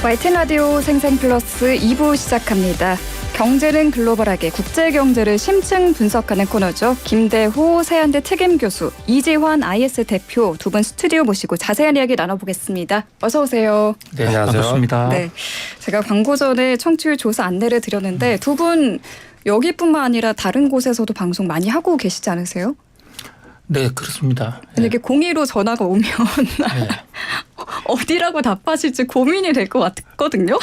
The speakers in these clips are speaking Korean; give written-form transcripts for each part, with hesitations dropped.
YTN 라디오 생생플러스 2부 시작합니다. 경제는 글로벌하게 국제경제를 심층 분석하는 코너죠. 김대호 세한대 특임교수, 이재환 IS 대표 두 분 스튜디오 모시고 자세한 이야기 나눠보겠습니다. 어서 오세요. 네, 안녕하세요. 반갑습니다. 네, 제가 광고 전에 청취율 조사 안내를 드렸는데 두 분 여기뿐만 아니라 다른 곳에서도 방송 많이 하고 계시지 않으세요? 네, 그렇습니다. 만약에 02로 전화가 오면 네. 어디라고 답하실지 고민이 될 것 같거든요.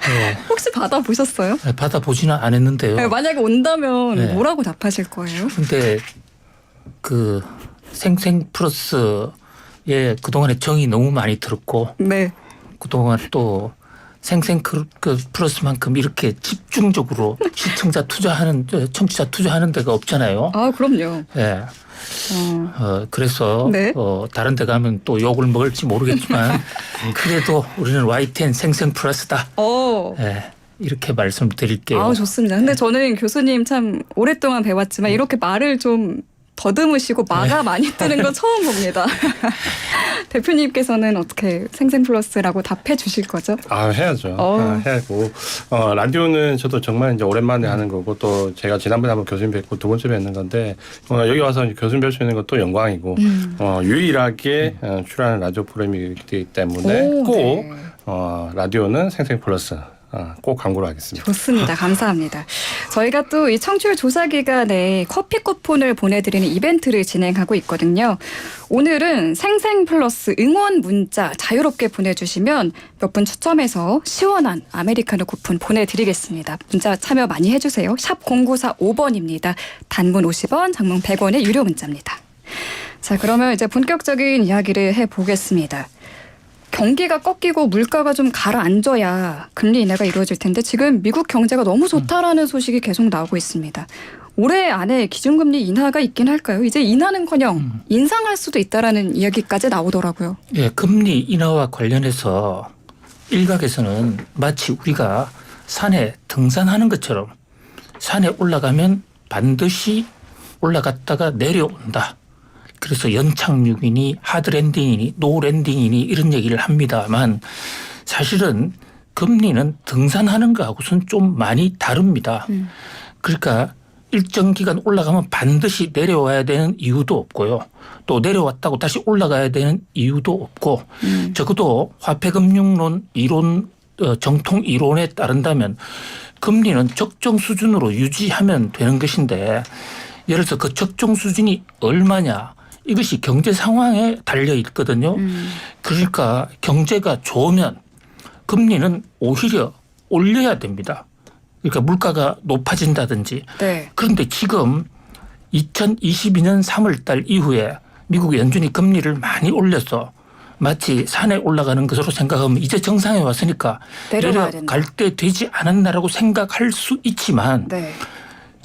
네. 혹시 받아보셨어요? 네, 받아보지는 않았는데요. 네, 만약에 온다면 뭐라고 답하실 거예요? 근데 그 생생플러스에 그동안에 정이 너무 많이 들었고 네. 그동안 또 생생플러스만큼 이렇게 집중적으로 시청자 투자하는 청취자 투자하는 데가 없잖아요. 아, 그럼요. 네. 그래서 네. 다른 데 가면 또 욕을 먹을지 모르겠지만 그래도 우리는 YTN 생생플러스다. 네, 이렇게 말씀드릴게요. 아, 좋습니다. 근데 저는 교수님 참 오랫동안 배웠지만 이렇게 말을 좀 더듬으시고 마가 많이 뜨는 건 처음 봅니다. 대표님께서는 어떻게 생생플러스라고 답해 주실 거죠? 해야죠. 해야고. 라디오는 저도 정말 이제 오랜만에 하는 거고 또 제가 지난번에 한번 교수님 뵙고 두 번째 뵙는 건데 여기 와서 교수님 뵐 수 있는 것도 영광이고 유일하게 출연하는 라디오 프로그램이기 때문에 꼭 라디오는 생생플러스. 꼭 광고를 하겠습니다. 좋습니다. 감사합니다. 저희가 또 이 청취율 조사 기간에 커피 쿠폰을 보내드리는 이벤트를 진행하고 있거든요. 오늘은 생생플러스 응원 문자 자유롭게 보내주시면 몇 분 추첨해서 시원한 아메리카노 쿠폰 보내드리겠습니다. 문자 참여 많이 해주세요. 샵 0945번입니다. 단문 50원, 장문 100원의 유료 문자입니다. 자, 그러면 이제 본격적인 이야기를 해보겠습니다. 경기가 꺾이고 물가가 좀 가라앉아야 금리 인하가 이루어질 텐데 지금 미국 경제가 너무 좋다라는 소식이 계속 나오고 있습니다. 올해 안에 기준금리 인하가 있긴 할까요? 이제 인하는커녕 인상할 수도 있다라는 이야기까지 나오더라고요. 예, 금리 인하와 관련해서 일각에서는 마치 우리가 산에 등산하는 것처럼 산에 올라가면 반드시 올라갔다가 내려온다. 그래서 연착륙이니 하드랜딩이니 노랜딩이니 이런 얘기를 합니다만 사실은 금리는 등산하는 거하고는 좀 많이 다릅니다. 그러니까 일정 기간 올라가면 반드시 내려와야 되는 이유도 없고요. 또 내려왔다고 다시 올라가야 되는 이유도 없고 적어도 화폐금융론 이론 정통 이론에 따른다면 금리는 적정 수준으로 유지하면 되는 것인데 예를 들어서 그 적정 수준이 얼마냐. 이것이 경제 상황에 달려 있거든요. 그러니까 경제가 좋으면 금리는 오히려 올려야 됩니다. 그러니까 물가가 높아진다든지. 네. 그런데 지금 2022년 3월 달 이후에 미국 연준이 금리를 많이 올려서 마치 산에 올라가는 것으로 생각하면 이제 정상에 왔으니까 내려갈 때 되지 않았나라고 생각할 수 있지만 네.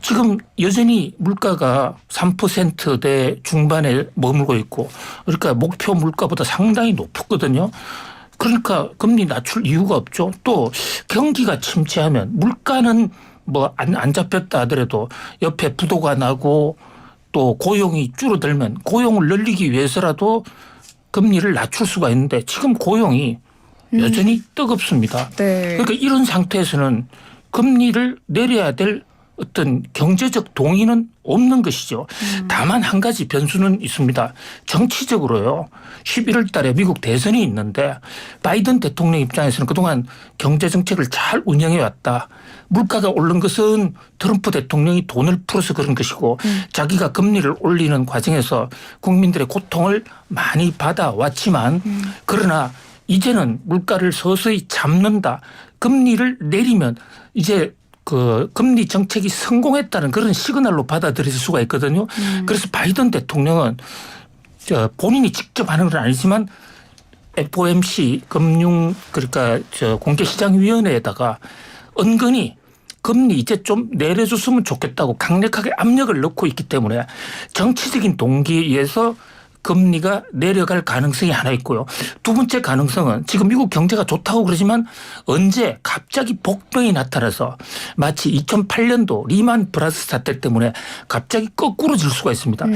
지금 여전히 물가가 3%대 중반에 머물고 있고 그러니까 목표 물가보다 상당히 높거든요. 그러니까 금리 낮출 이유가 없죠. 또 경기가 침체하면 물가는 뭐 안 잡혔다 하더라도 옆에 부도가 나고 또 고용이 줄어들면 고용을 늘리기 위해서라도 금리를 낮출 수가 있는데 지금 고용이 여전히 뜨겁습니다. 네. 그러니까 이런 상태에서는 금리를 내려야 될 어떤 경제적 동의는 없는 것이죠. 다만 한 가지 변수는 있습니다. 정치적으로요. 11월 달에 미국 대선이 있는데 바이든 대통령 입장에서는 그동안 경제정책을 잘 운영해 왔다. 물가가 오른 것은 트럼프 대통령이 돈을 풀어서 그런 것이고 자기가 금리를 올리는 과정에서 국민들의 고통을 많이 받아왔지만 그러나 이제는 물가를 서서히 잡는다. 금리를 내리면 이제 그 금리 정책이 성공했다는 그런 시그널로 받아들일 수가 있거든요. 그래서 바이든 대통령은 본인이 직접 하는 건 아니지만 FOMC 그러니까 공개시장위원회에다가 은근히 금리 이제 좀 내려줬으면 좋겠다고 강력하게 압력을 넣고 있기 때문에 정치적인 동기에 의해서 금리가 내려갈 가능성이 하나 있고요. 두 번째 가능성은 지금 미국 경제가 좋다고 그러지만 언제 갑자기 복병이 나타나서 마치 2008년도 리만 브라더스 사태 때문에 갑자기 거꾸로 질 수가 있습니다.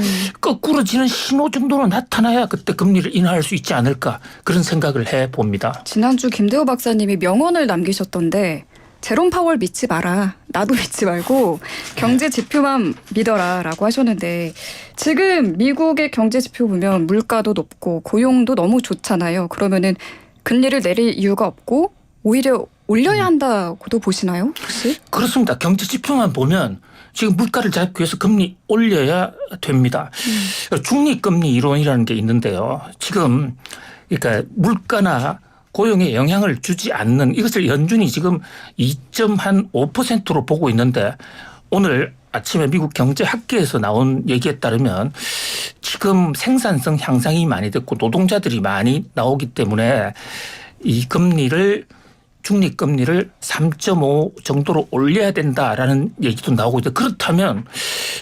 거꾸로 지는 신호 정도로 나타나야 그때 금리를 인하할 수 있지 않을까 그런 생각을 해봅니다. 지난주 김대호 박사님이 명언을 남기셨던데 제롬 파월 믿지 마라. 나도 믿지 말고 경제 지표만 믿어라라고 하셨는데 지금 미국의 경제 지표 보면 물가도 높고 고용도 너무 좋잖아요. 그러면은 금리를 내릴 이유가 없고 오히려 올려야 한다고도 보시나요? 혹시? 그렇습니다. 경제 지표만 보면 지금 물가를 잡기 위해서 금리 올려야 됩니다. 중립금리 이론이라는 게 있는데요. 지금 그러니까 물가나 고용에 영향을 주지 않는 이것을 연준이 지금 2.5%로 보고 있는데 오늘 아침에 미국 경제학계에서 나온 얘기에 따르면 지금 생산성 향상이 많이 됐고 노동자들이 많이 나오기 때문에 이 금리를 중립금리를 3.5 정도로 올려야 된다라는 얘기도 나오고 있다. 그렇다면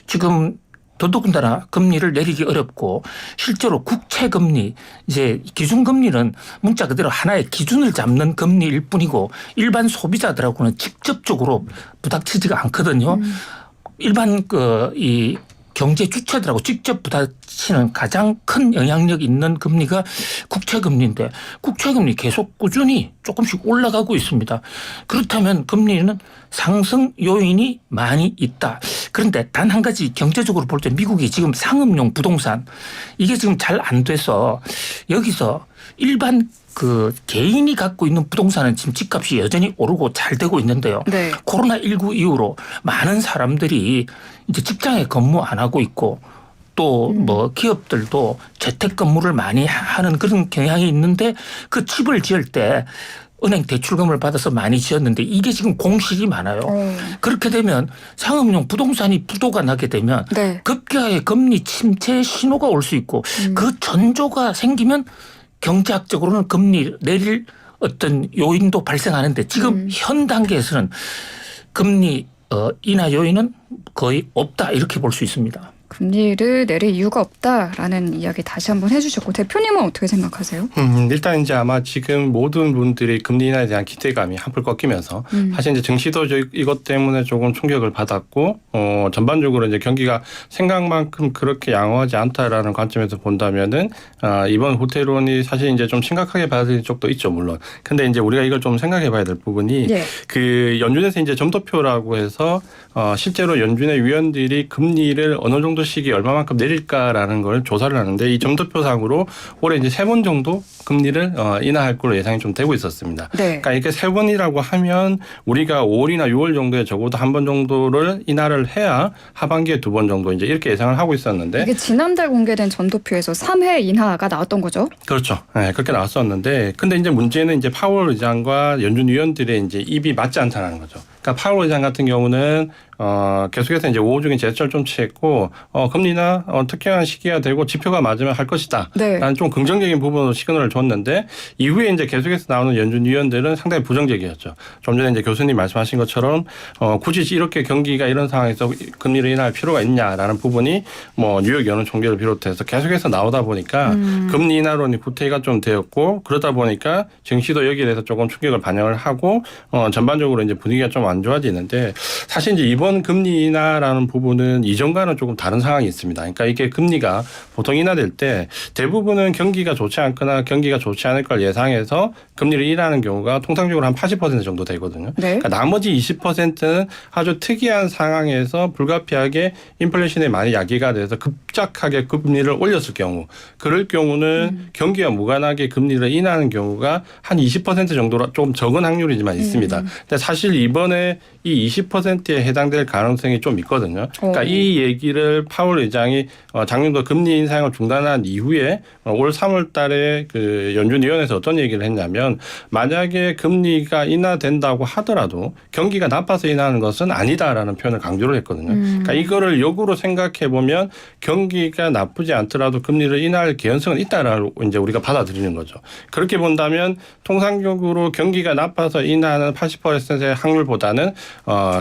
지금 더더군다나 금리를 내리기 어렵고 실제로 국채금리 이제 기준금리는 문자 그대로 하나의 기준을 잡는 금리일 뿐이고 일반 소비자들하고는 직접적으로 부닥치지가 않거든요. 일반 이 경제 주체들하고 직접 부딪히는 가장 큰 영향력 있는 금리가 국채금리인데 국채금리 계속 꾸준히 조금씩 올라가고 있습니다. 그렇다면 금리는 상승 요인이 많이 있다. 그런데 단 한 가지 경제적으로 볼 때 미국이 지금 상업용 부동산 이게 지금 잘 안 돼서 여기서 일반 개인이 갖고 있는 부동산은 지금 집값이 여전히 오르고 잘 되고 있는데요. 네. 코로나19 이후로 많은 사람들이 이제 직장에 근무 안 하고 있고 또 뭐 기업들도 재택근무를 많이 하는 그런 경향이 있는데 그 집을 지을 때 은행 대출금을 받아서 많이 지었는데 이게 지금 공실이 많아요. 그렇게 되면 상업용 부동산이 부도가 나게 되면 네. 급격하게 금리 침체 신호가 올 수 있고 그 전조가 생기면 경제학적으로는 금리 내릴 어떤 요인도 발생하는데 지금 현 단계에서는 금리 인하 요인은 거의 없다 이렇게 볼 수 있습니다. 금리를 내릴 이유가 없다라는 이야기 다시 한번 해주셨고 대표님은 어떻게 생각하세요? 일단 이제 아마 지금 모든 분들이 금리 인하에 대한 기대감이 한풀 꺾이면서 사실 이제 증시도 이것 때문에 조금 충격을 받았고 전반적으로 이제 경기가 생각만큼 그렇게 양호하지 않다라는 관점에서 본다면은 이번 호텔론이 사실 이제 좀 심각하게 받아들일 쪽도 있죠 물론. 근데 이제 우리가 이걸 좀 생각해봐야 될 부분이 예. 그 연준에서 이제 점도표라고 해서 실제로 연준의 위원들이 금리를 어느 정도 시기 얼마만큼 내릴까라는 걸 조사를 하는데 이 점도표상으로 올해 이제 3번 정도 금리를 인하할 걸로 예상이 좀 되고 있었습니다. 네. 그러니까 이렇게 3번이라고 하면 우리가 5월이나 6월 정도에 적어도 한 번 정도를 인하를 해야 하반기에 2번 정도 이제 이렇게 예상을 하고 있었는데 이게 지난달 공개된 전도표에서 3회 인하가 나왔던 거죠? 그렇죠. 네, 그렇게 나왔었는데 근데 이제 문제는 이제 파월 의장과 연준 위원들의 이제 입이 맞지 않다는 거죠. 그러니까 파월 의장 같은 경우는 계속해서 이제 5호 중에 제스처를 좀 취했고 금리나 특정한 시기가 되고 지표가 맞으면 할 것이다. 네. 라는 좀 긍정적인 부분으로 시그널을 줬는데 이후에 이제 계속해서 나오는 연준 위원들은 상당히 부정적이었죠. 좀 전에 이제 교수님 말씀하신 것처럼 굳이 이렇게 경기가 이런 상황에서 금리를 인하할 필요가 있냐라는 부분이 뭐 뉴욕 연은 총재를 비롯해서 계속해서 나오다 보니까 금리 인하론이 구태가 좀 되었고 그러다 보니까 증시도 여기에 대해서 조금 충격을 반영을 하고 전반적으로 이제 분위기가 좀 안 좋아지는데 사실 이제 이번 금리 인하라는 부분은 이전과는 조금 다른 상황이 있습니다. 그러니까 이게 금리가 보통 인하될 때 대부분은 경기가 좋지 않거나 경기가 좋지 않을 걸 예상해서 금리를 인하하는 경우가 통상적으로 한 80% 정도 되거든요. 네. 그러니까 나머지 20%는 아주 특이한 상황에서 불가피하게 인플레이션이 많이 야기가 돼서 급작하게 금리를 올렸을 경우 그럴 경우는 경기와 무관하게 금리를 인하하는 경우가 한 20% 정도로 좀 적은 확률이지만 있습니다. 근데 사실 이번에 이 20%에 해당될 가능성이 좀 있거든요. 그러니까 이 얘기를 파월 의장이 작년도 금리 인상을 중단한 이후에 올 3월 달에 그 연준위원회에서 어떤 얘기를 했냐면 만약에 금리가 인하된다고 하더라도 경기가 나빠서 인하하는 것은 아니다라는 표현을 강조를 했거든요. 그러니까 이거를 역으로 생각해 보면 경기가 나쁘지 않더라도 금리를 인하할 개연성은 있다라고 이제 우리가 받아들이는 거죠. 그렇게 본다면 통상적으로 경기가 나빠서 인하하는 80%의 확률보다는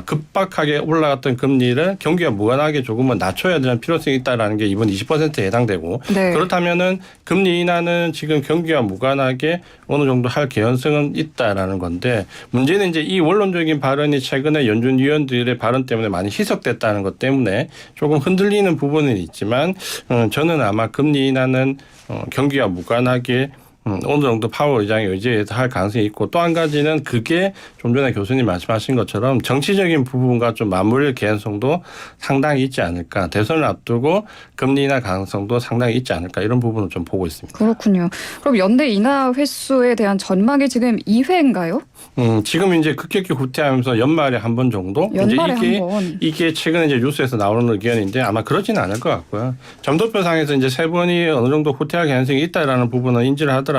급박하게 올라갔던 금리를 경기가 무관하게 조금은 낮춰야 되는 필요성이 있다라는 게 이번 20%에 해당되고 네. 그렇다면은 금리 인하는 지금 경기와 무관하게 어느 정도 할 개연성은 있다라는 건데 문제는 이제 이 원론적인 발언이 최근에 연준 위원들의 발언 때문에 많이 희석됐다는 것 때문에 조금 흔들리는 부분은 있지만 저는 아마 금리 인하는 경기와 무관하게 어느 정도 파월 의장의 의지에서 할 가능성이 있고 또 한 가지는 그게 좀 전에 교수님 말씀하신 것처럼 정치적인 부분과 좀 맞물릴 개연성도 상당히 있지 않을까. 대선을 앞두고 금리 인하 가능성도 상당히 있지 않을까. 이런 부분을 좀 보고 있습니다. 그렇군요. 그럼 연내 인하 횟수에 대한 전망이 지금 2회인가요? 지금 이제 급격히 후퇴하면서 연말에 한 번 정도. 연말에 이제 한 번. 이게 최근에 이제 뉴스에서 나오는 의견인데 아마 그러지는 않을 것 같고요. 점도표상에서 이제 세 번이 어느 정도 후퇴할 개연성이 있다라는 부분은 인지를 하더라도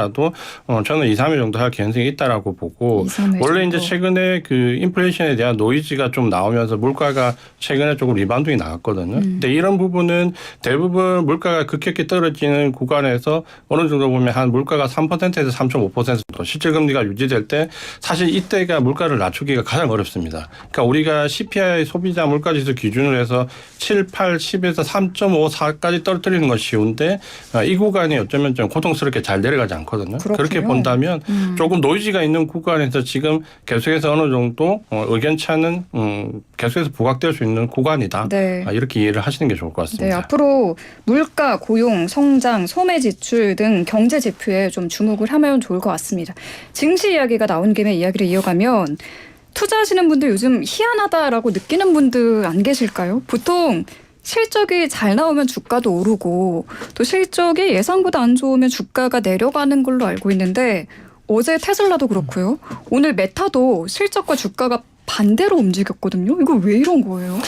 저는 2, 3회 정도 할 개연성이 있다라고 보고 2, 3회 원래 정도. 이제 최근에 그 인플레이션에 대한 노이즈가 좀 나오면서 물가가 최근에 조금 리바운딩이 나왔거든요. 근데 이런 부분은 대부분 물가가 급격히 떨어지는 구간에서 어느 정도 보면 한 물가가 3%에서 3.5% 정도 실질 금리가 유지될 때 사실 이때가 물가를 낮추기가 가장 어렵습니다. 그러니까 우리가 CPI 소비자 물가지수 기준으로 해서 7, 8, 10에서 3.5, 4까지 떨어뜨리는 건 쉬운데 이 구간이 어쩌면 좀 고통스럽게 잘 내려가지 않거든요. 그렇군요. 그렇게 본다면 조금 노이즈가 있는 구간에서 지금 계속해서 어느 정도 의견차는 계속해서 부각될 수 있는 구간이다. 네. 이렇게 이해를 하시는 게 좋을 것 네, 같습니다. 앞으로 물가, 고용, 성장, 소매 지출 등 경제 지표에 좀 주목을 하면 좋을 것 같습니다. 증시 이야기가 나온 김에 이야기를 이어가면 투자하시는 분들 요즘 희한하다라고 느끼는 분들 안 계실까요? 보통 실적이 잘 나오면 주가도 오르고 또 실적이 예상보다 안 좋으면 주가가 내려가는 걸로 알고 있는데 어제 테슬라도 그렇고요. 오늘 메타도 실적과 주가가 반대로 움직였거든요. 이거 왜 이런 거예요?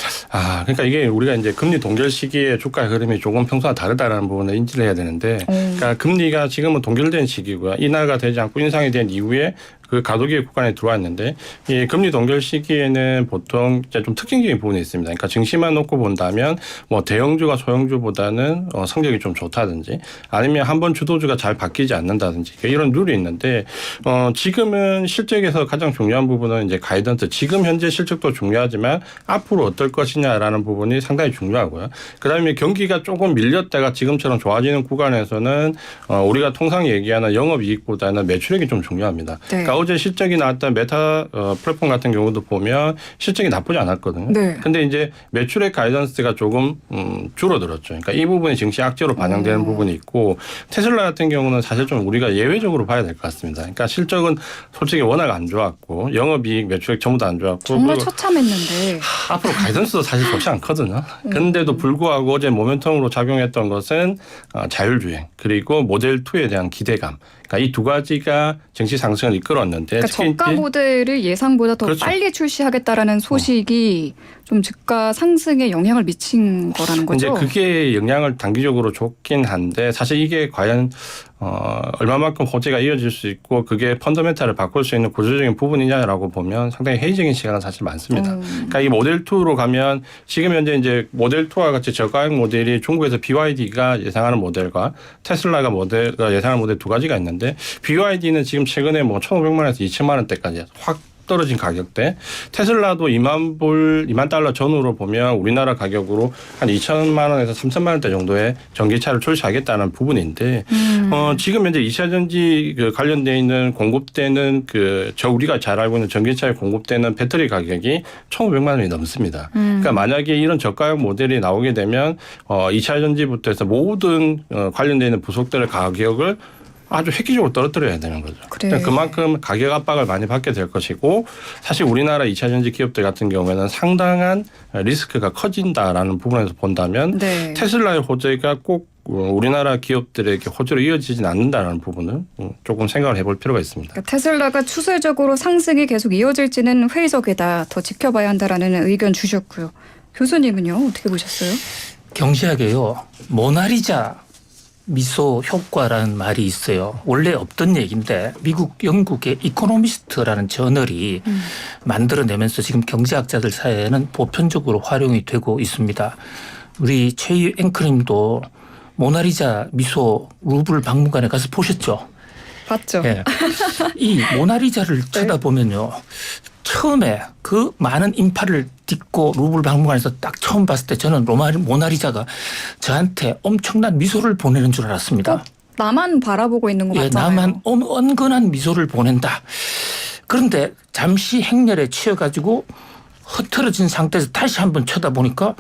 그러니까 이게 우리가 이제 금리 동결 시기에 주가 흐름이 조금 평소와 다르다라는 부분을 인지를 해야 되는데, 그러니까 금리가 지금은 동결된 시기고요. 인하가 되지 않고 인상이 된 이후에 그 가도기의 구간에 들어왔는데 이 금리 동결 시기에는 보통 이제 좀 특징적인 부분이 있습니다. 그러니까 증시만 놓고 본다면 뭐 대형주가 소형주보다는 성적이 좀 좋다든지 아니면 한번 주도주가 잘 바뀌지 않는다든지 이런 룰이 있는데 지금은 실적에서 가장 중요한 부분은 이제 가이던스 지금 현재 실적도 중요하지만 앞으로 어떨 것이냐라는 부분이 상당히 중요하고요. 그다음에 경기가 조금 밀렸다가 지금처럼 좋아지는 구간에서는 우리가 통상 얘기하는 영업이익보다는 매출액이 좀 중요합니다. 네. 그러니까 어제 실적이 나왔던 메타 플랫폼 같은 경우도 보면 실적이 나쁘지 않았거든요. 네. 근데 이제 매출액 가이던스가 조금 줄어들었죠. 그러니까 이 부분이 증시 악재로 반영되는 부분이 있고 테슬라 같은 경우는 사실 좀 우리가 예외적으로 봐야 될 것 같습니다. 그러니까 실적은 솔직히 워낙 안 좋았고 영업이익, 매출액 전부 다 안 좋았고 정말 처참했는데. 앞으로 가이던스도 사실 좋지 않거든요. 그런데도 불구하고 어제 모멘텀으로 작용했던 것은 자율주행 그리고 모델2에 대한 기대감. 그러니까 이 두 가지가 증시 상승을 이끌었는데 그러니까 저가 모델을 예상보다 더 그렇죠. 빨리 출시하겠다라는 소식이 좀 주가 상승에 영향을 미친 거라는 거죠. 이제 그게 영향을 단기적으로 줬긴 한데 사실 이게 과연 얼마만큼 호재가 이어질 수 있고 그게 펀더멘탈을 바꿀 수 있는 구조적인 부분이냐라고 보면 상당히 회의적인 시간은 사실 많습니다. 그러니까 이 모델2로 가면 지금 현재 이제 모델2와 같이 저가형 모델이 중국에서 BYD가 예상하는 모델과 테슬라가 예상하는 모델 두 가지가 있는데 BYD는 지금 최근에 뭐 1,500만 원에서 2천만 원대까지 확 떨어진 가격대. 테슬라도 2만 달러 전후로 보면 우리나라 가격으로 한 2천만 원에서 3천만 원대 정도의 전기차를 출시하겠다는 부분인데 지금 현재 2차 전지 관련돼 있는 공급되는 우리가 잘 알고 있는 전기차에 공급되는 배터리 가격이 1,500만 원이 넘습니다. 그러니까 만약에 이런 저가형 모델이 나오게 되면 2차 전지부터 해서 모든 관련돼 있는 부속들의 가격을 아주 획기적으로 떨어뜨려야 되는 거죠. 그래. 그만큼 가격 압박을 많이 받게 될 것이고 사실 우리나라 2차 전지 기업들 같은 경우에는 상당한 리스크가 커진다라는 부분에서 본다면 네. 테슬라의 호재가 꼭 우리나라 기업들에게 호재로 이어지진 않는다는 부분을 조금 생각을 해볼 필요가 있습니다. 그러니까 테슬라가 추세적으로 상승이 계속 이어질지는 회의적이다. 더 지켜봐야 한다라는 의견 주셨고요. 교수님은요? 어떻게 보셨어요? 경제학에요. 모나리자 미소 효과라는 말이 있어요. 원래 없던 얘기인데 미국, 영국의 이코노미스트라는 저널이 만들어내면서 지금 경제학자들 사이에는 보편적으로 활용이 되고 있습니다. 우리 최희 앵커님도 모나리자 미소 루블 박물관에 가서 보셨죠? 봤죠. 네. 이 모나리자를 쳐다보면요. 처음에 그 많은 인파를 딛고 루브르 박물관에서 딱 처음 봤을 때 저는 모나리자가 저한테 엄청난 미소를 보내는 줄 알았습니다. 나만 바라보고 있는 것 예, 같잖아요. 나만 언근한 미소를 보낸다. 그런데 잠시 행렬에 치여가지고 흐트러진 상태에서 다시 한번 쳐다보니까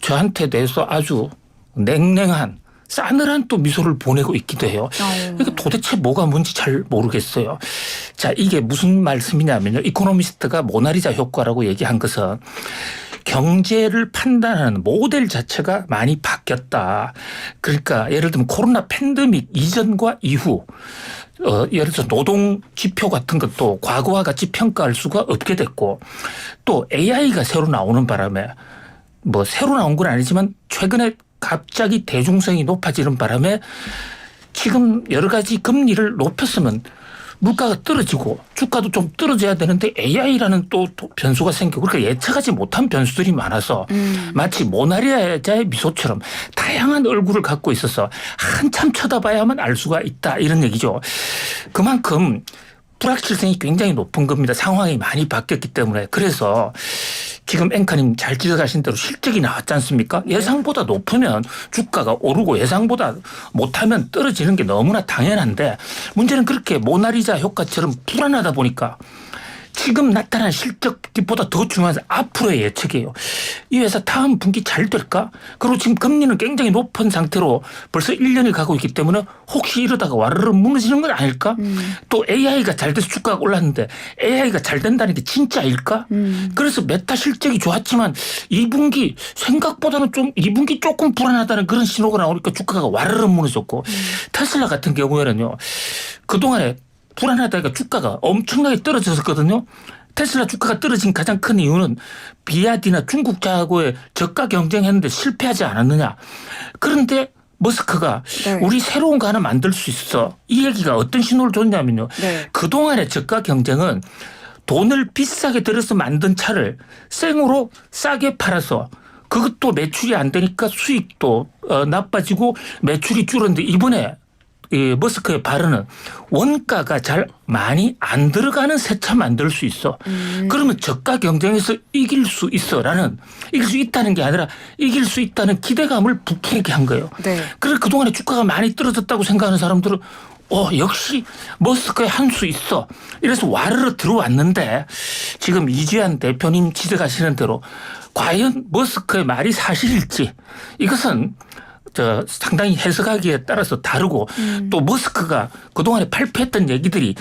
저한테 대해서 아주 냉랭한 싸늘한 또 미소를 보내고 있기도 해요. 그러니까 도대체 뭐가 뭔지 잘 모르겠어요. 자, 이게 무슨 말씀이냐면요. 이코노미스트가 모나리자 효과라고 얘기한 것은 경제를 판단하는 모델 자체가 많이 바뀌었다. 그러니까 예를 들면 코로나 팬데믹 이전과 이후 예를 들어서 노동 지표 같은 것도 과거와 같이 평가할 수가 없게 됐고 또 AI가 새로 나오는 바람에 뭐 새로 나온 건 아니지만 최근에 갑자기 대중성이 높아지는 바람에 지금 여러 가지 금리를 높였으면 물가가 떨어지고 주가도 좀 떨어져야 되는데 AI라는 또 변수가 생기고 그러니까 예측하지 못한 변수들이 많아서 마치 모나리자의 미소처럼 다양한 얼굴을 갖고 있어서 한참 쳐다봐야만 알 수가 있다 이런 얘기죠. 그만큼 불확실성이 굉장히 높은 겁니다. 상황이 많이 바뀌었기 때문에. 그래서 지금 앵커님 잘 지적하신 대로 실적이 나왔지 않습니까? 예상보다 높으면 주가가 오르고 예상보다 못하면 떨어지는 게 너무나 당연한데 문제는 그렇게 모나리자 효과처럼 불안하다 보니까 지금 나타난 실적보다 더 중요한 앞으로의 예측이에요. 이 회사 다음 분기 잘 될까? 그리고 지금 금리는 굉장히 높은 상태로 벌써 1년이 가고 있기 때문에 혹시 이러다가 와르르 무너지는 건 아닐까? 또 AI가 잘 돼서 주가가 올랐는데 AI가 잘 된다는 게 진짜일까? 그래서 메타 실적이 좋았지만 2분기 생각보다는 좀 2분기 조금 불안하다는 그런 신호가 나오니까 주가가 와르르 무너졌고 테슬라 같은 경우에는요. 그동안에 불안하다가 주가가 엄청나게 떨어졌었거든요. 테슬라 주가가 떨어진 가장 큰 이유는 비아디나 중국자하고의 저가 경쟁했는데 실패하지 않았느냐. 그런데 머스크가 네. 우리 새로운 거 하나 만들 수 있어. 이 얘기가 어떤 신호를 줬냐면요. 네. 그동안의 저가 경쟁은 돈을 비싸게 들여서 만든 차를 생으로 싸게 팔아서 그것도 매출이 안 되니까 수익도 나빠지고 매출이 줄었는데 이번에 이 머스크의 발언은 원가가 잘 많이 안 들어가는 새 차 만들 수 있어. 그러면 저가 경쟁에서 이길 수 있어라는 이길 수 있다는 게 아니라 이길 수 있다는 기대감을 부풀게 한 거예요. 네. 그래서 그동안에 주가가 많이 떨어졌다고 생각하는 사람들은 역시 머스크의 한 수 있어. 이래서 와르르 들어왔는데 지금 이주환 대표님 지적하시는 대로 과연 머스크의 말이 사실일지 이것은 상당히 해석하기에 따라서 다르고 또 머스크가 그동안에 발표했던 얘기들이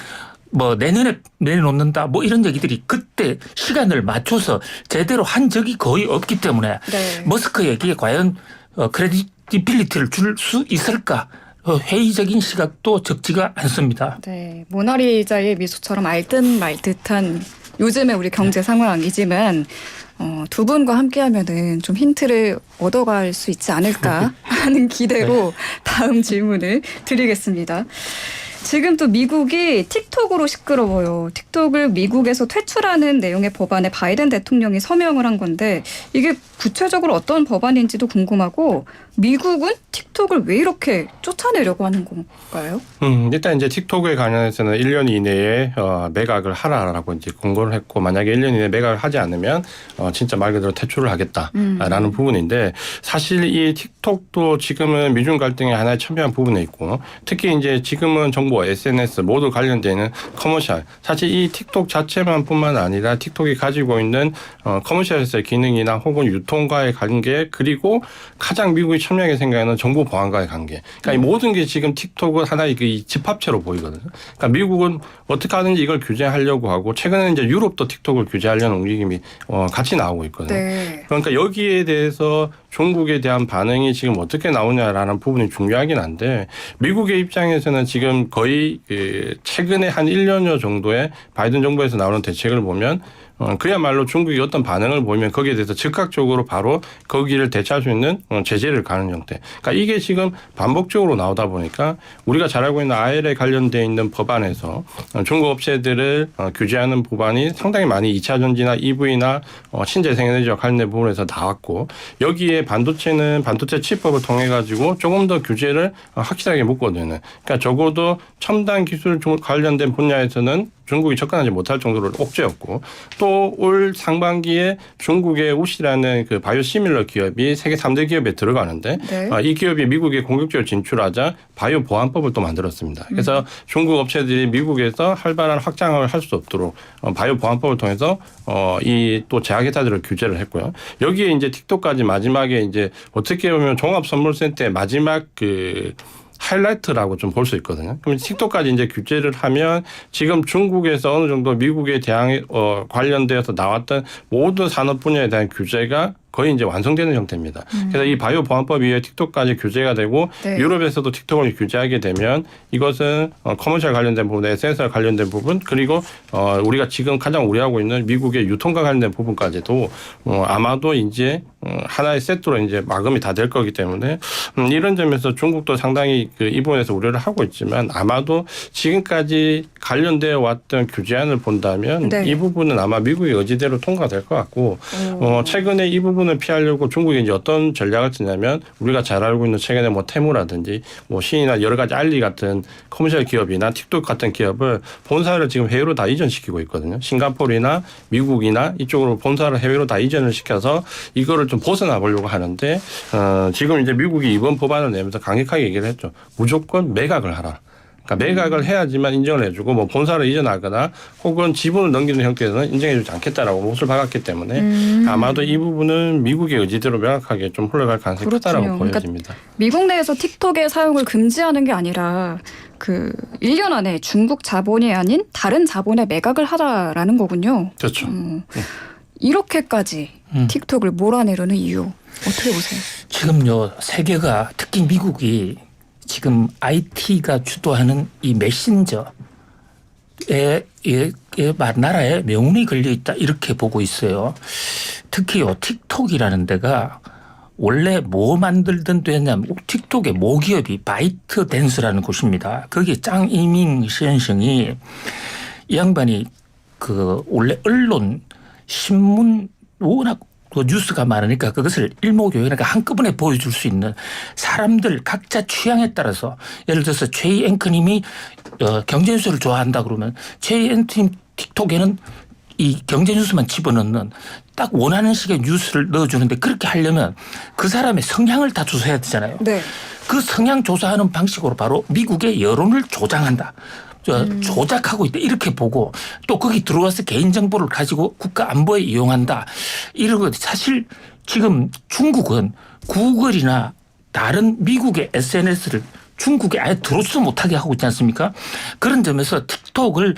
뭐 내년에 내놓는다 뭐 이런 얘기들이 그때 시간을 맞춰서 제대로 한 적이 거의 없기 때문에 네. 머스크 얘기에 과연 크레디빌리티를 줄 수 있을까 회의적인 시각도 적지가 않습니다. 네, 모나리자의 미소처럼 알듯 말듯한 요즘의 우리 경제 상황이지만 두 분과 함께하면은 좀 힌트를 얻어갈 수 있지 않을까 하는 기대로 다음 질문을 드리겠습니다. 지금 또 미국이 틱톡으로 시끄러워요. 틱톡을 미국에서 퇴출하는 내용의 법안에 바이든 대통령이 서명을 한 건데 이게 구체적으로 어떤 법안인지도 궁금하고 미국은 틱톡을 왜 이렇게 쫓아내려고 하는 건가요? 일단 이제 틱톡에 관련해서는 1년 이내에 매각을 하라라고 이제 공고를 했고 만약에 1년 이내에 매각을 하지 않으면 진짜 말 그대로 퇴출을 하겠다라는 부분인데 사실 이 틱톡도 지금은 미중 갈등의 하나의 첨예한 부분에 있고 특히 이제 지금은 정보, SNS 모두 관련되는 커머셜 사실 이 틱톡 자체만뿐만 아니라 틱톡이 가지고 있는 커머셜의 기능이나 혹은 유통과의 관계 그리고 가장 미국이 첨예하게 생각하는 정보 보안과의 관계. 그러니까 이 모든 게 지금 틱톡은 하나의 그 집합체로 보이거든요. 그러니까 미국은 어떻게 하든지 이걸 규제하려고 하고 최근에 이제 유럽도 틱톡을 규제하려는 움직임이 같이 나오고 있거든요. 네. 그러니까 여기에 대해서 중국에 대한 반응이 지금 어떻게 나오냐라는 부분이 중요하긴 한데 미국의 입장에서는 지금 거의 최근에 한 1년여 정도의 바이든 정부에서 나오는 대책을 보면 그야말로 중국이 어떤 반응을 보이면 거기에 대해서 즉각적으로 바로 거기를 대처할 수 있는 제재를 가는 형태. 그러니까 이게 지금 반복적으로 나오다 보니까 우리가 잘 알고 있는 IL에 관련되어 있는 법안에서 중국 업체들을 규제하는 법안이 상당히 많이 2차 전지나 EV나 신재생에너지와 관련된 부분에서 나왔고 여기에 반도체는 반도체 칩법을 통해 가지고 조금 더 규제를 확실하게 묶어두는. 그러니까 적어도 첨단 기술 관련된 분야에서는 중국이 접근하지 못할 정도로 억제였고 또 올 상반기에 중국의 우시라는 그 바이오 시밀러 기업이 세계 3대 기업에 들어가는데 네. 이 기업이 미국에 공격적으로 진출하자 바이오 보안법을 또 만들었습니다. 그래서 중국 업체들이 미국에서 활발한 확장을 할 수 없도록 바이오 보안법을 통해서 이 또 제약회사들을 규제를 했고요. 여기에 이제 틱톡까지 마지막에 이제 어떻게 보면 종합선물센터의 마지막 그 하이라이트라고 좀 볼 수 있거든요. 그럼 틱톡까지 이제 규제를 하면 지금 중국에서 어느 정도 미국에 대한 관련되어서 나왔던 모든 산업 분야에 대한 규제가 거의 이제 완성되는 형태입니다. 그래서 이 바이오 보안법 이후에 틱톡까지 규제가 되고 네. 유럽에서도 틱톡을 규제하게 되면 이것은 커머셜 관련된 부분, SNS와 관련된 부분 그리고 우리가 지금 가장 우려하고 있는 미국의 유통과 관련된 부분까지도 아마도 이제 하나의 세트로 이제 마감이 다 될 거기 때문에 이런 점에서 중국도 상당히 이 부분에서 우려를 하고 있지만 아마도 지금까지 관련되어 왔던 규제안을 본다면 네. 이 부분은 아마 미국의 의지대로 통과될 것 같고 최근에 이 부분을 피하려고 중국이 이제 어떤 전략을 쓰냐면 우리가 잘 알고 있는 최근에 뭐 테무라든지 뭐 신이나 여러 가지 알리 같은 커머셜 기업이나 틱톡 같은 기업을 본사를 지금 해외로 다 이전시키고 있거든요. 싱가포르나 미국이나 이쪽으로 본사를 해외로 다 이전을 시켜서 이거를 좀 벗어나 보려고 하는데 지금 이제 미국이 이번 법안을 내면서 강력하게 얘기를 했죠. 무조건 매각을 하라. 그러니까 매각을 해야지만 인정을 해주고 뭐 본사를 이전하거나 혹은 지분을 넘기는 형태에서는 인정해주지 않겠다라고 못을 박았기 때문에 아마도 이 부분은 미국의 의지대로 명확하게 좀 흘러갈 가능성이 크다라고 그렇군요. 보여집니다. 미국 내에서 틱톡의 사용을 금지하는 게 아니라 그 1년 안에 중국 자본이 아닌 다른 자본에 매각을 하라라는 거군요. 그렇죠. 이렇게까지 틱톡을 몰아내려는 이유 어떻게 보세요? 지금요 세계가 특히 미국이 지금 IT가 주도하는 이 메신저에 나라에 명운이 걸려 있다 이렇게 보고 있어요. 특히요 틱톡이라는 데가 원래 뭐 만들던 데냐면 틱톡의 모기업이 바이트 댄스라는 곳입니다. 거기 짱이밍 선생이 이 양반이 그 원래 언론 신문 워낙 그 뉴스가 많으니까 그것을 일목요연 그러니까 한꺼번에 보여줄 수 있는 사람들 각자 취향에 따라서 예를 들어서 최희 앵커님이 경제뉴스를 좋아한다 그러면 최희 앵커님 틱톡에는 이 경제뉴스만 집어넣는 딱 원하는 식의 뉴스를 넣어주는데 그렇게 하려면 그 사람의 성향을 다 조사해야 되잖아요. 네. 그 성향 조사하는 방식으로 바로 미국의 여론을 조장한다. 조작하고 있다 이렇게 보고 또 거기 들어와서 개인정보를 가지고 국가 안보에 이용한다. 이러고 사실 지금 중국은 구글이나 다른 미국의 SNS를 중국에 아예 들어오지도 못하게 하고 있지 않습니까? 그런 점에서 틱톡을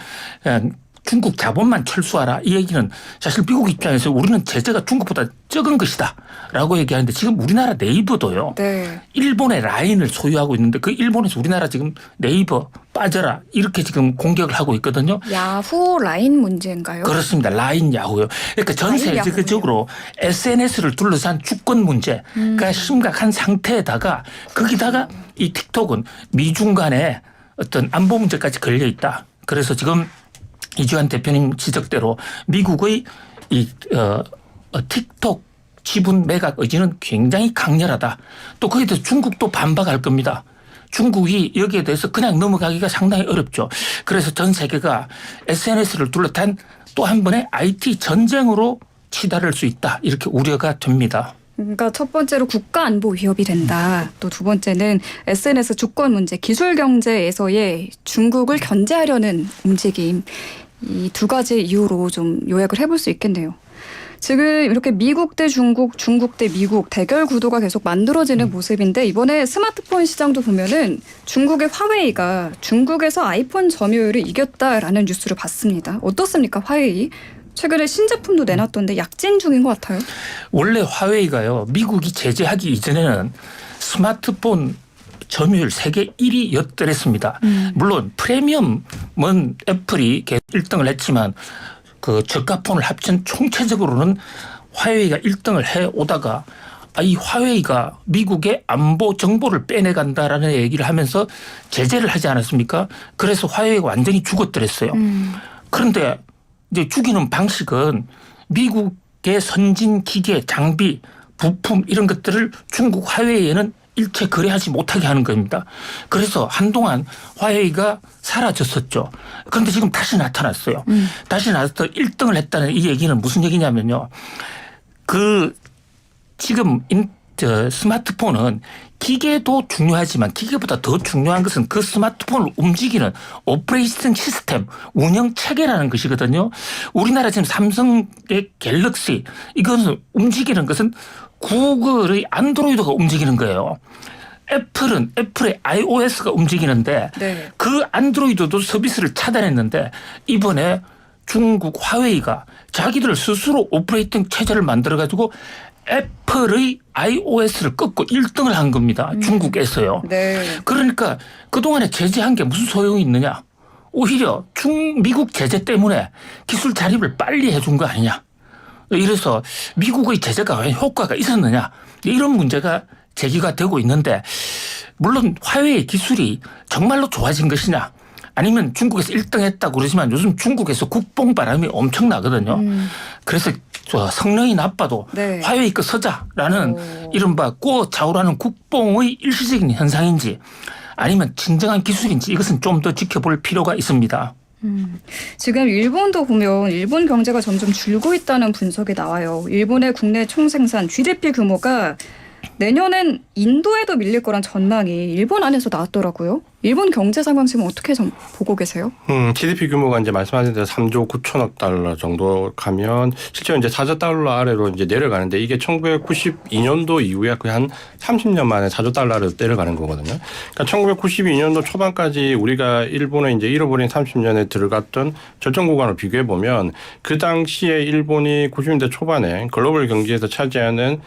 중국 자본만 철수하라 이 얘기는 사실 미국 입장에서 우리는 제재가 중국보다 적은 것이다 라고 얘기하는데 지금 우리나라 네이버도요. 네. 일본의 라인을 소유하고 있는데 그 일본에서 우리나라 지금 네이버 빠져라 이렇게 지금 공격을 하고 있거든요. 야후 라인 문제인가요? 그렇습니다. 라인 야후요. 그러니까 전 세계적으로 SNS를 둘러싼 주권 문제가 심각한 상태에다가 거기다가 이 틱톡은 미중 간에 어떤 안보 문제까지 걸려 있다. 그래서 지금 이주환 대표님 지적대로 미국의 이 틱톡 지분 매각 의지는 굉장히 강렬하다. 또 거기에 대해서 중국도 반박할 겁니다. 중국이 여기에 대해서 그냥 넘어가기가 상당히 어렵죠. 그래서 전 세계가 SNS를 둘러싼 또 한 번의 IT 전쟁으로 치달을 수 있다. 이렇게 우려가 됩니다. 그러니까 첫 번째로 국가 안보 위협이 된다. 또 두 번째는 SNS 주권 문제, 기술 경제에서의 중국을 견제하려는 움직임. 이 두 가지 이유로 좀 요약을 해볼 수 있겠네요. 지금 이렇게 미국 대 중국, 중국 대 미국 대결 구도가 계속 만들어지는 모습인데 이번에 스마트폰 시장도 보면은 중국의 화웨이가 중국에서 아이폰 점유율을 이겼다라는 뉴스를 봤습니다. 어떻습니까, 화웨이? 최근에 신제품도 내놨던데 약진 중인 것 같아요. 원래 화웨이가요. 미국이 제재하기 이전에는 스마트폰 점유율 세계 1위였더랬습니다. 물론 프리미엄은 애플이 1등을 했지만 그 저가폰을 합친 총체적으로는 화웨이가 1등을 해오다가 이 화웨이가 미국의 안보 정보를 빼내간다라는 얘기를 하면서 제재를 하지 않았습니까? 그래서 화웨이가 완전히 죽었더랬어요. 그런데 이제 죽이는 방식은 미국의 선진 기계, 장비, 부품 이런 것들을 중국 화웨이에는 일체 거래하지 못하게 하는 겁니다. 그래서 한동안 화웨이가 사라졌었죠. 그런데 지금 다시 나타났어요. 다시 나타나서 1등을 했다는 이 얘기는 무슨 얘기냐면요. 지금 스마트폰은 기계도 중요하지만 기계보다 더 중요한 것은 그 스마트폰을 움직이는 오퍼레이팅 시스템, 운영 체계라는 것이거든요. 우리나라 지금 삼성의 갤럭시 이것은 움직이는 것은 구글의 안드로이드가 움직이는 거예요. 애플은 애플의 iOS가 움직이는데 네. 그 안드로이드도 서비스를 차단했는데 이번에 중국 화웨이가 자기들 스스로 오퍼레이팅 체제를 만들어가지고 애플의 iOS를 꺾고 1등을 한 겁니다. 중국에서요. 네. 그러니까 그동안에 제재한 게 무슨 소용이 있느냐. 오히려 미국 제재 때문에 기술 자립을 빨리 해준 거 아니냐. 이래서 미국의 제재가 왜 효과가 있었느냐. 이런 문제가 제기가 되고 있는데 물론 화웨이 기술이 정말로 좋아진 것이냐. 아니면 중국에서 1등 했다고 그러지만 요즘 중국에서 국뽕 바람이 엄청나거든요. 그래서 성능이 나빠도 네. 화웨이 거 서자라는 이른바 꼬자오라는 국뽕의 일시적인 현상인지 아니면 진정한 기술인지 이것은 좀 더 지켜볼 필요가 있습니다. 지금 일본도 보면 일본 경제가 점점 줄고 있다는 분석이 나와요. 일본의 국내 총생산 GDP 규모가 내년엔 인도에도 밀릴 거란 전망이 일본 안에서 나왔더라고요. 일본 경제 상황 지금 어떻게 보고 계세요? GDP 규모가 이제 말씀하신 대로 3조 9천억 달러 정도 가면 실제로 이제 4조 달러 아래로 이제 내려가는데 이게 1992년도 이후에 거의 한 30년 만에 4조 달러 아래로 내려가는 거거든요. 그러니까 1992년도 초반까지 우리가 일본에 이제 잃어버린 30년에 들어갔던 절정 구간을 비교해 보면 그 당시에 일본이 90년대 초반에 글로벌 경제에서 차지하는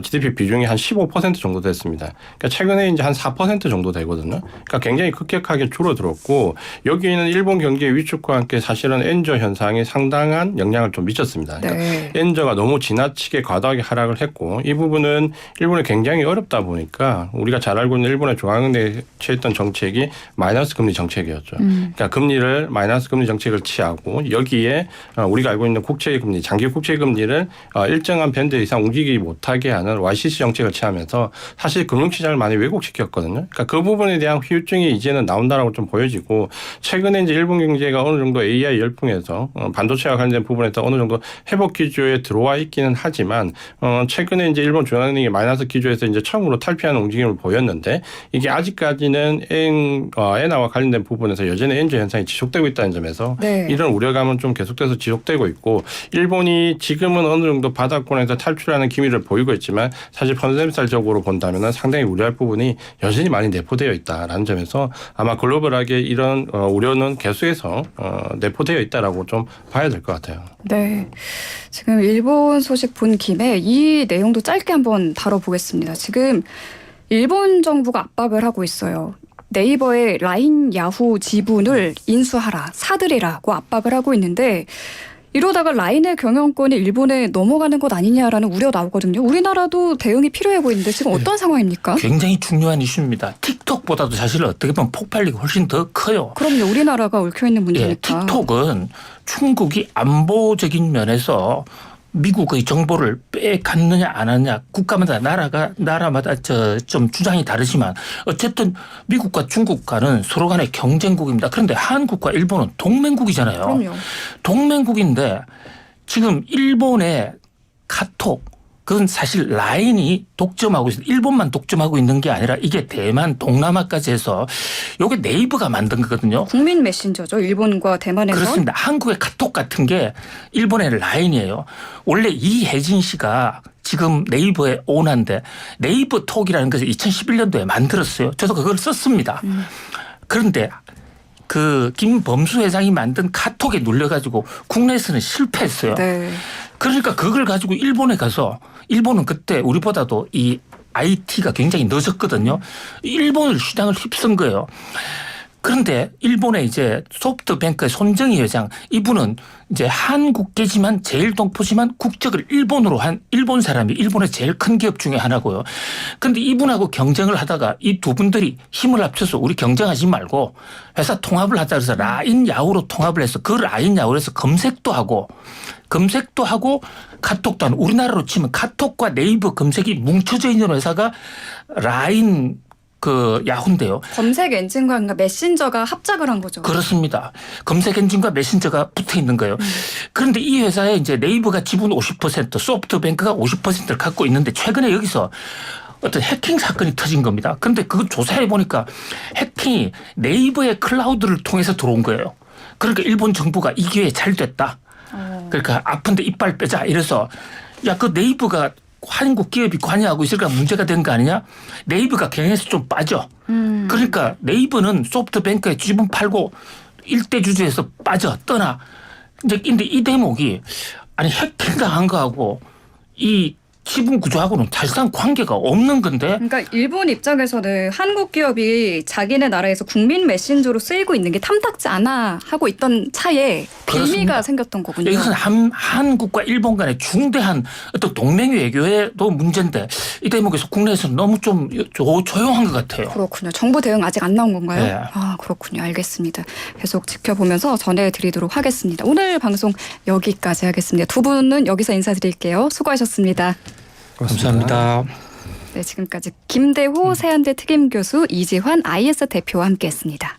GDP 비중이 한 15% 정도 됐습니다. 그러니까 최근에 이제 한 4% 정도 되거든요. 그러니까 굉장히 급격하게 줄어들었고 여기에는 일본 경기의 위축과 함께 사실은 엔저 현상이 상당한 영향을 좀 미쳤습니다. 그러니까 네. 엔저가 너무 지나치게 과도하게 하락을 했고 이 부분은 일본이 굉장히 어렵다 보니까 우리가 잘 알고 있는 일본의 중앙은행이 취했던 정책이 마이너스 금리 정책이었죠. 그러니까 금리를 마이너스 금리 정책을 취하고 여기에 우리가 알고 있는 국채 금리, 장기 국채 금리를 일정한 밴드 이상 움직이지 못하게 하는 YCC 정책을 취하면서 사실 금융시장을 많이 왜곡시켰거든요. 그러니까 그 부분에 대한 후유증이 이제는 나온다라고 좀 보여지고 최근에 이제 일본 경제가 어느 정도 AI 열풍에서 반도체와 관련된 부분에서 어느 정도 회복 기조에 들어와 있기는 하지만 최근에 이제 일본 중앙은행이 마이너스 기조에서 이제 처음으로 탈피하는 움직임을 보였는데 이게 아직까지는 엔화와 관련된 부분에서 여전히 엔저 현상이 지속되고 있다는 점에서 네. 이런 우려감은 좀 계속돼서 지속되고 있고 일본이 지금은 어느 정도 바닥권에서 탈출하는 기미를 보이고 있지만 사실 펀더멘탈적으로 본다면 상당히 우려할 부분이 여전히 많이 내포되어 있다라는 점에서 아마 글로벌하게 이런 우려는 계속해서 내포되어 있다라고 좀 봐야 될 것 같아요. 네. 지금 일본 소식 본 김에 이 내용도 짧게 한번 다뤄보겠습니다. 지금 일본 정부가 압박을 하고 있어요. 네이버의 라인, 야후 지분을 인수하라, 사들이라고 압박을 하고 있는데 이러다가 라인의 경영권이 일본에 넘어가는 것 아니냐라는 우려 나오거든요. 우리나라도 대응이 필요해 보이는데 지금 어떤 상황입니까? 굉장히 중요한 이슈입니다. 틱톡보다도 사실 어떻게 보면 폭발력이 훨씬 더 커요. 그럼요. 우리나라가 얽혀있는 문제니까. 예, 틱톡은 중국이 안보적인 면에서 미국의 정보를 빼갔느냐 안 하느냐 국가마다 나라마다 좀 주장이 다르지만 어쨌든 미국과 중국과는 서로 간의 경쟁국입니다. 그런데 한국과 일본은 동맹국이잖아요. 그럼요. 동맹국인데 지금 일본의 카톡 그건 사실 라인이 독점하고 있어요. 일본만 독점하고 있는 게 아니라 이게 대만, 동남아까지 해서 이게 네이버가 만든 거거든요. 국민 메신저죠. 일본과 대만에서. 그렇습니다. 한국의 카톡 같은 게 일본의 라인이에요. 원래 이혜진 씨가 지금 네이버의 오너인데 네이버 톡이라는 것을 2011년도에 만들었어요. 저도 그걸 썼습니다. 그런데 그 김범수 회장이 만든 카톡에 눌려가지고 국내에서는 실패했어요. 네. 그러니까 그걸 가지고 일본에 가서 일본은 그때 우리보다도 이 IT가 굉장히 늦었거든요. 일본을 시장을 휩쓴 거예요. 그런데 일본의 이제 소프트뱅크의 손정희 회장 이분은 이제 한국계지만 제일동포지만 국적을 일본으로 한 일본 사람이 일본의 제일 큰 기업 중에 하나고요. 그런데 이분하고 경쟁을 하다가 이 두 분들이 힘을 합쳐서 우리 경쟁하지 말고 회사 통합을 하자 그래서 라인 야후로 통합을 해서 그 라인 야후로 해서 검색도 하고 카톡도 하는 우리나라로 치면 카톡과 네이버 검색이 뭉쳐져 있는 회사가 라인 그 야후인데요. 검색 엔진과 메신저가 합작을 한 거죠. 그렇습니다. 검색 엔진과 메신저가 붙어 있는 거예요. 그런데 이 회사에 이제 네이버가 지분 50%, 소프트뱅크가 50%를 갖고 있는데 최근에 여기서 어떤 해킹 사건이 터진 겁니다. 그런데 그거 조사해 보니까 해킹이 네이버의 클라우드를 통해서 들어온 거예요. 그러니까 일본 정부가 이 기회에 잘 됐다. 그러니까 아픈데 이빨 빼자 이래서 야 그 네이버가 한국 기업이 관여하고 있으니까 문제가 된 거 아니냐? 네이버가 경영에서 좀 빠져. 그러니까 네이버는 소프트뱅크에 지분 팔고 일대 주주에서 떠나. 근데 이 대목이 아니 해킹 당한 거하고 이 지분 구조하고는 사실상 관계가 없는 건데. 그러니까 일본 입장에서는 한국 기업이 자기네 나라에서 국민 메신저로 쓰이고 있는 게 탐탁지 않아 하고 있던 차에 빌미가 그렇습니다. 생겼던 거군요. 이것은 한국과 일본 간의 중대한 어떤 동맹 외교에도 문제인데 이 대목에서 국내에서는 너무 좀 조용한 것 같아요. 그렇군요. 정부 대응 아직 안 나온 건가요? 네. 아, 그렇군요. 알겠습니다. 계속 지켜보면서 전해드리도록 하겠습니다. 오늘 방송 여기까지 하겠습니다. 두 분은 여기서 인사드릴게요. 수고하셨습니다. 감사합니다. 네, 지금까지 김대호 세한대 특임교수 이지환 IS 대표와 함께했습니다.